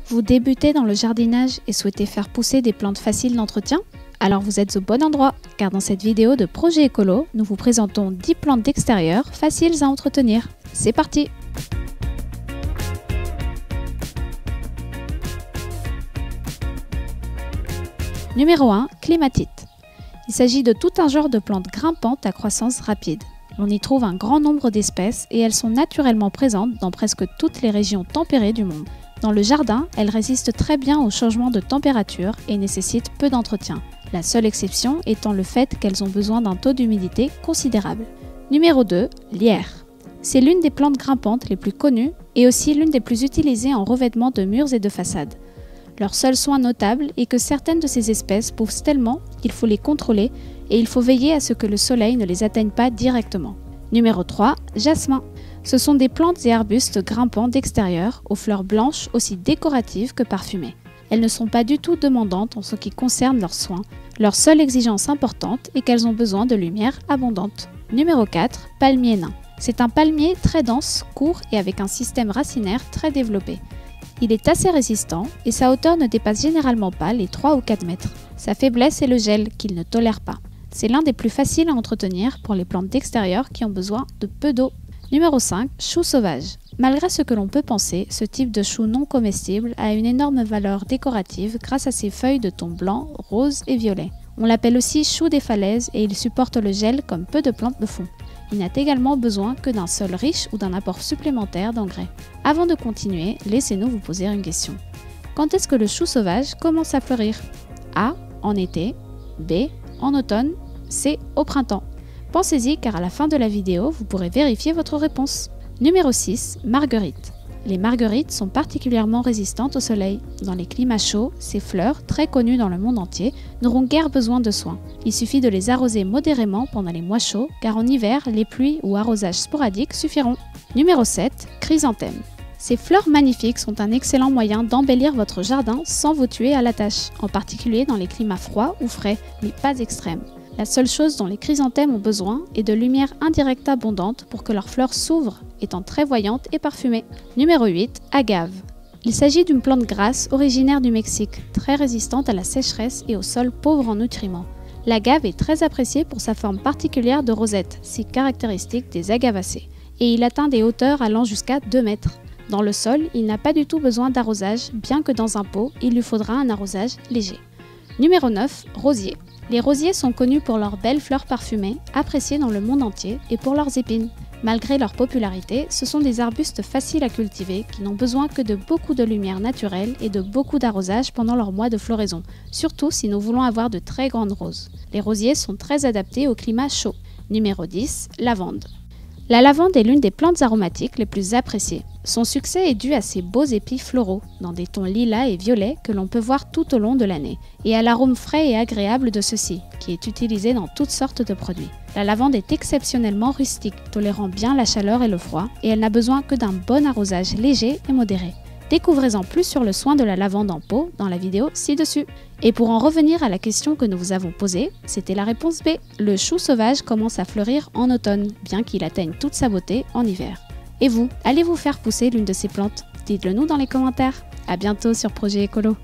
Vous débutez dans le jardinage et souhaitez faire pousser des plantes faciles d'entretien? Alors vous êtes au bon endroit, car dans cette vidéo de Projet Écolo, nous vous présentons 10 plantes d'extérieur faciles à entretenir. C'est parti! Numéro 1. Clématite. Il s'agit de tout un genre de plantes grimpantes à croissance rapide. On y trouve un grand nombre d'espèces et elles sont naturellement présentes dans presque toutes les régions tempérées du monde. Dans le jardin, elles résistent très bien aux changements de température et nécessitent peu d'entretien. La seule exception étant le fait qu'elles ont besoin d'un taux d'humidité considérable. Numéro 2. Lierre. C'est l'une des plantes grimpantes les plus connues et aussi l'une des plus utilisées en revêtement de murs et de façades. Leur seul soin notable est que certaines de ces espèces poussent tellement qu'il faut les contrôler et il faut veiller à ce que le soleil ne les atteigne pas directement. Numéro 3. Jasmin. Ce sont des plantes et arbustes grimpants d'extérieur aux fleurs blanches aussi décoratives que parfumées. Elles ne sont pas du tout demandantes en ce qui concerne leurs soins. Leur seule exigence importante est qu'elles ont besoin de lumière abondante. Numéro 4. Palmier nain. C'est un palmier très dense, court et avec un système racinaire très développé. Il est assez résistant et sa hauteur ne dépasse généralement pas les 3 ou 4 mètres. Sa faiblesse est le gel qu'il ne tolère pas. C'est l'un des plus faciles à entretenir pour les plantes d'extérieur qui ont besoin de peu d'eau. Numéro 5. Chou sauvage. Malgré ce que l'on peut penser, ce type de chou non comestible a une énorme valeur décorative grâce à ses feuilles de ton blanc, rose et violet. On l'appelle aussi chou des falaises et il supporte le gel comme peu de plantes le font. Il n'a également besoin que d'un sol riche ou d'un apport supplémentaire d'engrais. Avant de continuer, laissez-nous vous poser une question. Quand est-ce que le chou sauvage commence à fleurir? A. En été. B. En automne. C. Au printemps. Pensez-y car à la fin de la vidéo, vous pourrez vérifier votre réponse. Numéro 6. Marguerite. Les marguerites sont particulièrement résistantes au soleil. Dans les climats chauds, ces fleurs, très connues dans le monde entier, n'auront guère besoin de soins. Il suffit de les arroser modérément pendant les mois chauds, car en hiver, les pluies ou arrosages sporadiques suffiront. Numéro 7. Chrysanthème. Ces fleurs magnifiques sont un excellent moyen d'embellir votre jardin sans vous tuer à la tâche, en particulier dans les climats froids ou frais, mais pas extrêmes. La seule chose dont les chrysanthèmes ont besoin est de lumière indirecte abondante pour que leurs fleurs s'ouvrent, étant très voyantes et parfumées. Numéro 8. Agave. Il s'agit d'une plante grasse originaire du Mexique, très résistante à la sécheresse et aux sols pauvres en nutriments. L'agave est très appréciée pour sa forme particulière de rosette, si caractéristique des agavacées, et il atteint des hauteurs allant jusqu'à 2 mètres. Dans le sol, il n'a pas du tout besoin d'arrosage, bien que dans un pot, il lui faudra un arrosage léger. Numéro 9. Rosier. Les rosiers sont connus pour leurs belles fleurs parfumées, appréciées dans le monde entier, et pour leurs épines. Malgré leur popularité, ce sont des arbustes faciles à cultiver qui n'ont besoin que de beaucoup de lumière naturelle et de beaucoup d'arrosage pendant leurs mois de floraison, surtout si nous voulons avoir de très grandes roses. Les rosiers sont très adaptés au climat chaud. Numéro 10. Lavande. La lavande est l'une des plantes aromatiques les plus appréciées. Son succès est dû à ses beaux épis floraux, dans des tons lilas et violets que l'on peut voir tout au long de l'année, et à l'arôme frais et agréable de ceux-ci, qui est utilisé dans toutes sortes de produits. La lavande est exceptionnellement rustique, tolérant bien la chaleur et le froid, et elle n'a besoin que d'un bon arrosage léger et modéré. Découvrez-en plus sur le soin de la lavande en pot dans la vidéo ci-dessus. Et pour en revenir à la question que nous vous avons posée, c'était la réponse B. Le chou sauvage commence à fleurir en automne, bien qu'il atteigne toute sa beauté en hiver. Et vous, allez-vous faire pousser l'une de ces plantes? Dites-le nous dans les commentaires. À bientôt sur Projet Écolo.